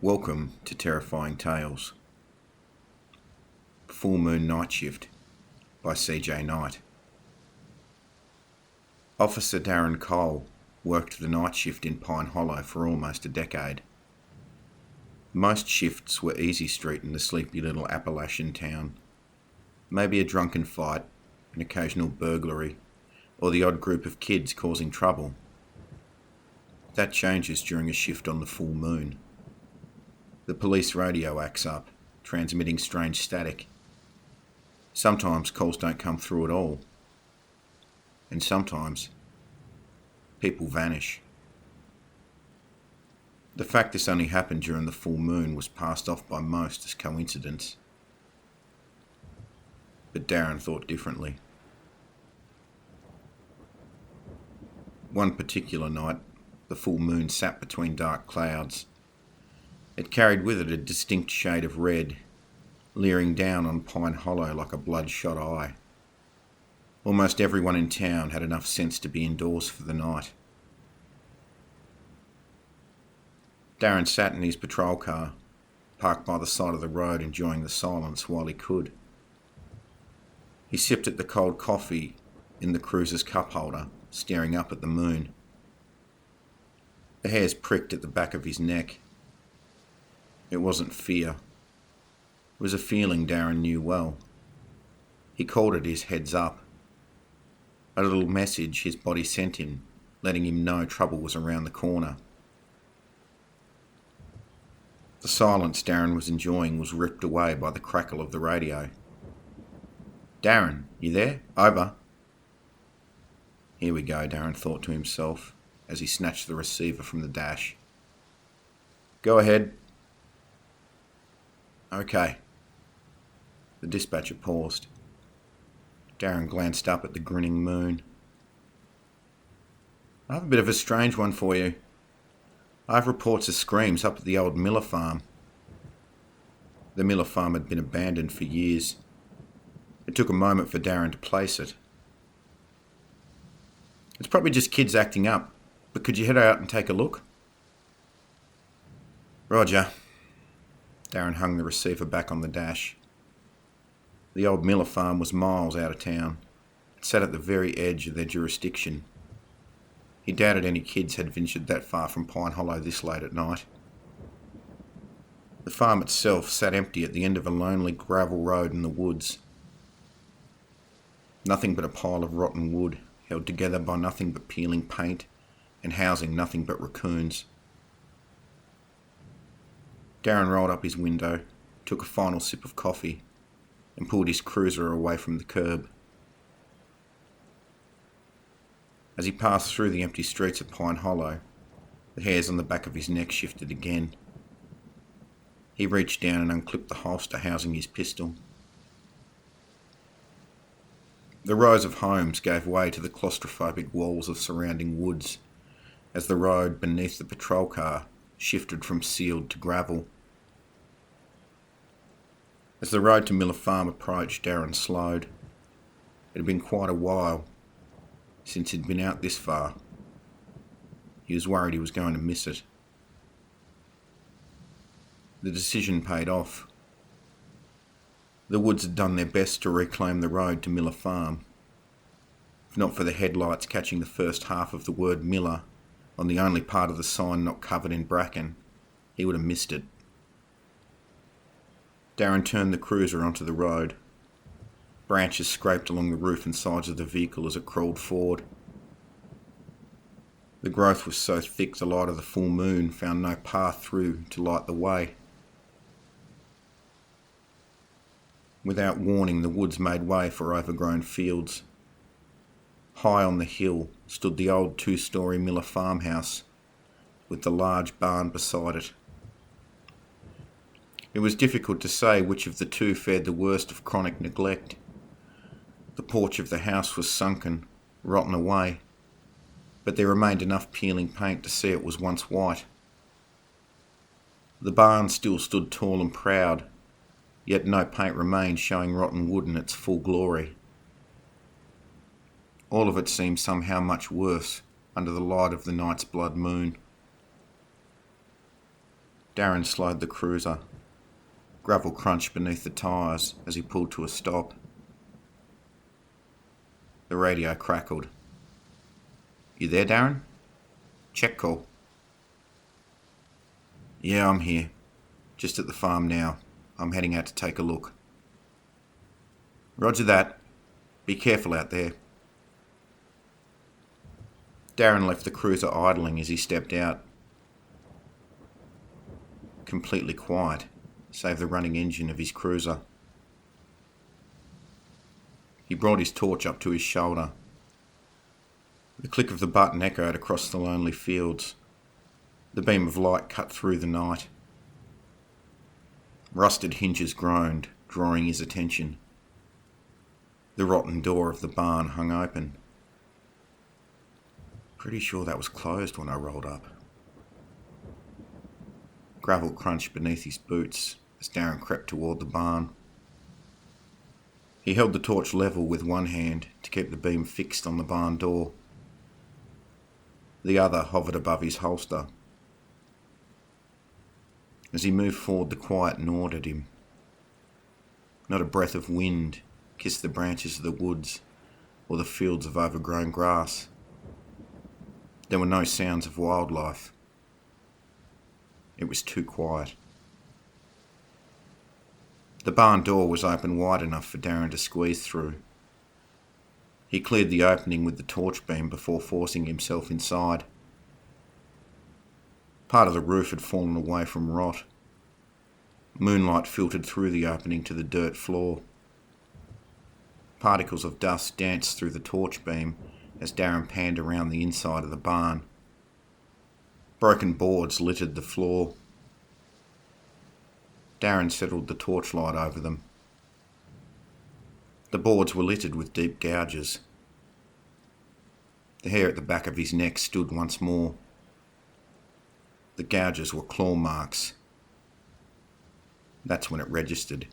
Welcome to Terrifying Tales. Full Moon Night Shift by C.J. Knight. Officer Darren Cole worked the night shift in Pine Hollow for almost a decade. Most shifts were easy street in the sleepy little Appalachian town. Maybe a drunken fight, an occasional burglary, or the odd group of kids causing trouble. That changes during a shift on the full moon. The police radio acts up, transmitting strange static. Sometimes calls don't come through at all. And sometimes people vanish. The fact this only happened during the full moon was passed off by most as coincidence. But Darren thought differently. One particular night, the full moon sat between dark clouds. It carried with it a distinct shade of red, leering down on Pine Hollow like a bloodshot eye. Almost everyone in town had enough sense to be indoors for the night. Darren sat in his patrol car, parked by the side of the road, enjoying the silence while he could. He sipped at the cold coffee in the cruiser's cup holder, staring up at the moon. The hairs pricked at the back of his neck. It wasn't fear. It was a feeling Darren knew well. He called it his heads up. A little message his body sent him, letting him know trouble was around the corner. The silence Darren was enjoying was ripped away by the crackle of the radio. "Darren, you there? Over." Here we go, Darren thought to himself as he snatched the receiver from the dash. "Go ahead." "Okay." The dispatcher paused. Darren glanced up at the grinning moon. "I have a bit of a strange one for you. I have reports of screams up at the old Miller farm." The Miller farm had been abandoned for years. It took a moment for Darren to place it. "It's probably just kids acting up, but could you head out and take a look?" "Roger." Darren hung the receiver back on the dash. The old Miller farm was miles out of town. It sat at the very edge of their jurisdiction. He doubted any kids had ventured that far from Pine Hollow this late at night. The farm itself sat empty at the end of a lonely gravel road in the woods. Nothing but a pile of rotten wood, held together by nothing but peeling paint and housing nothing but raccoons. Darren rolled up his window, took a final sip of coffee, and pulled his cruiser away from the curb. As he passed through the empty streets of Pine Hollow, the hairs on the back of his neck shifted again. He reached down and unclipped the holster housing his pistol. The rows of homes gave way to the claustrophobic walls of surrounding woods as the road beneath the patrol car shifted from sealed to gravel. As the road to Miller Farm approached, Darren slowed. It had been quite a while since he'd been out this far. He was worried he was going to miss it. The decision paid off. The woods had done their best to reclaim the road to Miller Farm. If not for the headlights catching the first half of the word Miller on the only part of the sign not covered in bracken, he would have missed it. Darren turned the cruiser onto the road. Branches scraped along the roof and sides of the vehicle as it crawled forward. The growth was so thick the light of the full moon found no path through to light the way. Without warning, the woods made way for overgrown fields. High on the hill stood the old two-storey Miller farmhouse, with the large barn beside it. It was difficult to say which of the two fared the worst of chronic neglect. The porch of the house was sunken, rotten away, but there remained enough peeling paint to see it was once white. The barn still stood tall and proud, yet no paint remained, showing rotten wood in its full glory. All of it seemed somehow much worse under the light of the night's blood moon. Darren slowed the cruiser. Gravel crunched beneath the tyres as he pulled to a stop. The radio crackled. "You there, Darren?" "Check call." "Yeah, I'm here. Just at the farm now. I'm heading out to take a look." "Roger that. Be careful out there." Darren left the cruiser idling as he stepped out. Completely quiet, save the running engine of his cruiser. He brought his torch up to his shoulder. The click of the button echoed across the lonely fields. The beam of light cut through the night. Rusted hinges groaned, drawing his attention. The rotten door of the barn hung open. Pretty sure that was closed when I rolled up. Gravel crunched beneath his boots as Darren crept toward the barn. He held the torch level with one hand to keep the beam fixed on the barn door. The other hovered above his holster. As he moved forward, the quiet gnawed at him. Not a breath of wind kissed the branches of the woods or the fields of overgrown grass. There were no sounds of wildlife. It was too quiet. The barn door was open wide enough for Darren to squeeze through. He cleared the opening with the torch beam before forcing himself inside. Part of the roof had fallen away from rot. Moonlight filtered through the opening to the dirt floor. Particles of dust danced through the torch beam as Darren panned around the inside of the barn. Broken boards littered the floor. Darren settled the torchlight over them. The boards were littered with deep gouges. The hair at the back of his neck stood once more. The gouges were claw marks. That's when it registered.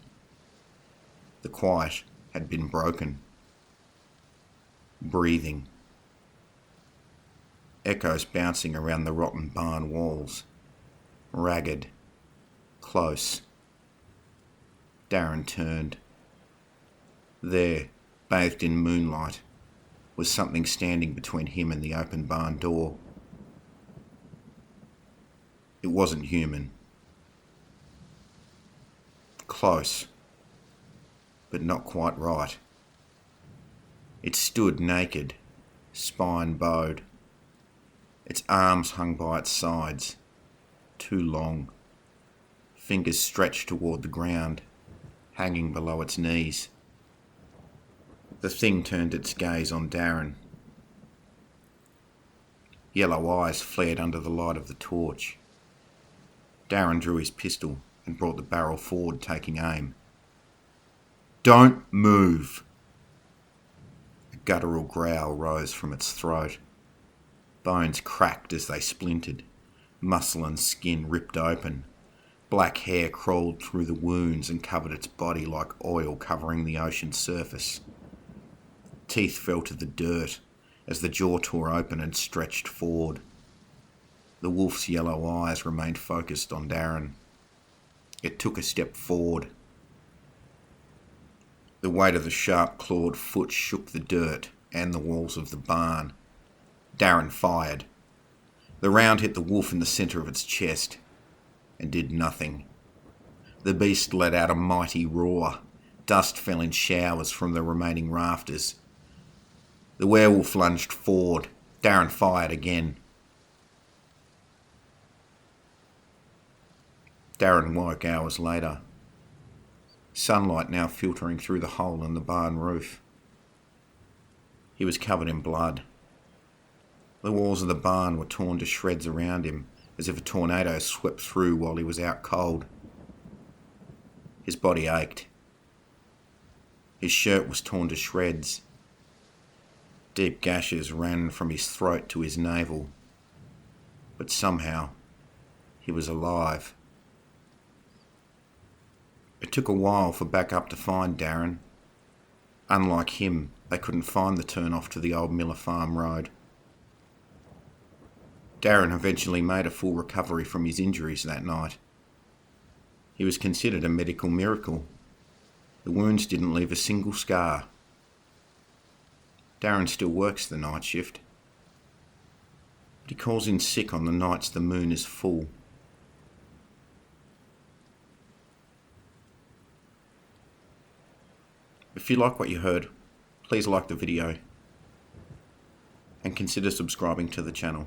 The quiet had been broken. Breathing. Echoes bouncing around the rotten barn walls. Ragged. Close. Darren turned. There, bathed in moonlight, was something standing between him and the open barn door. It wasn't human. Close, but not quite right. It stood naked, spine bowed. Its arms hung by its sides, too long. Fingers stretched toward the ground, hanging below its knees. The thing turned its gaze on Darren. Yellow eyes flared under the light of the torch. Darren drew his pistol and brought the barrel forward, taking aim. "Don't move!" A guttural growl rose from its throat. Bones cracked as they splintered. Muscle and skin ripped open. Black hair crawled through the wounds and covered its body like oil covering the ocean's surface. Teeth fell to the dirt as the jaw tore open and stretched forward. The wolf's yellow eyes remained focused on Darren. It took a step forward. The weight of the sharp clawed foot shook the dirt and the walls of the barn. Darren fired. The round hit the wolf in the centre of its chest and did nothing. The beast let out a mighty roar. Dust fell in showers from the remaining rafters. The werewolf lunged forward. Darren fired again. Darren woke hours later. Sunlight now filtering through the hole in the barn roof. He was covered in blood. The walls of the barn were torn to shreds around him, as if a tornado swept through while he was out cold. His body ached. His shirt was torn to shreds. Deep gashes ran from his throat to his navel. But somehow, he was alive. It took a while for backup to find Darren. Unlike him, they couldn't find the turn-off to the old Miller Farm road. Darren eventually made a full recovery from his injuries that night, He was considered a medical miracle. The wounds didn't leave a single scar. Darren still works the night shift, but he calls in sick on the nights the moon is full. If you like what you heard, please like the video and consider subscribing to the channel.